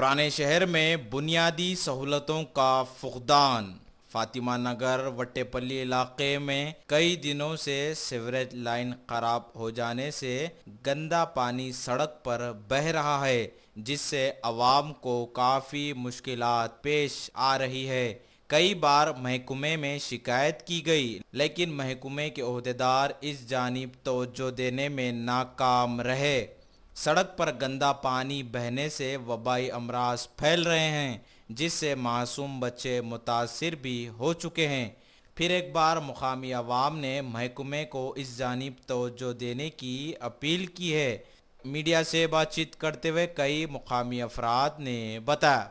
पुराने शहर में बुनियादी सहूलतों का फुकदान। फातिमा नगर वट्टेपल्ली इलाके में कई दिनों से सीवरेज लाइन खराब हो जाने से गंदा पानी सड़क पर बह रहा है, जिससे अवाम को काफ़ी मुश्किलात पेश आ रही है। कई बार महकमे में शिकायत की गई, लेकिन महकमे के ओहदेदार इस जानिब तवज्जो देने में नाकाम रहे। सड़क पर गंदा पानी बहने से वबाई अमराज फैल रहे हैं, जिससे मासूम बच्चे मुतासिर भी हो चुके हैं। फिर एक बार मुकामी अवाम ने महकमे को इस जानिब तवज्जो देने की अपील की है। मीडिया से बातचीत करते हुए कई मुकामी अफराद ने बताया।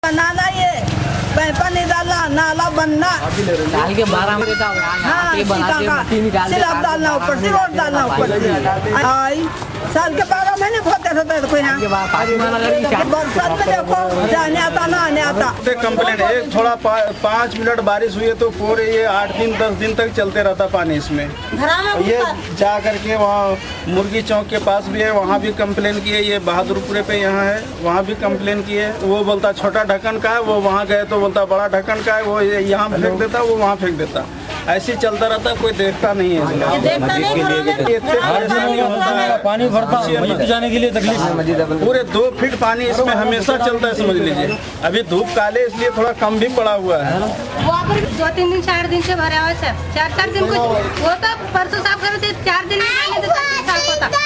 बनाना ये पानी डालना, नाला बनना, डाल के 12 मिनट सिर्फ डालना ऊपर, सिर्फ डालना ऊपर। साल के 12 महीने होते थे तो बरसात में देखो जाने आता ना आने आता। कंप्लेंट है थोड़ा 5 मिनट बारिश हुई है तो पूरे ये 8 दिन 10 दिन तक चलते रहता पानी इसमें। ये जा करके वहाँ मुर्गी चौक के पास भी है, वहाँ भी कंप्लेन की है। ये बहादुरपुरे पे यहाँ है, वहाँ भी कंप्लेन की है। वो बोलता छोटा ढक्कन का है, वो वहाँ गए तो बोलता बड़ा ढक्कन का है। वो यहाँ फेंक देता, वो वहाँ फेंक देता, ऐसे ही चलता रहता, कोई देखता नहीं है। पानी भरता मस्जिद जाने के लिए तकलीफ, पूरे 2 फीट पानी इसमें हमेशा चलता है, समझ लीजिए। अभी धूप काले इसलिए थोड़ा कम भी पड़ा हुआ है। वहाँ पर 2-3 दिन 4 दिन से भरा हुआ है सर। 4 दिन कुछ वो तो परसों साफ करे थे, 4 दिन में साफ होता।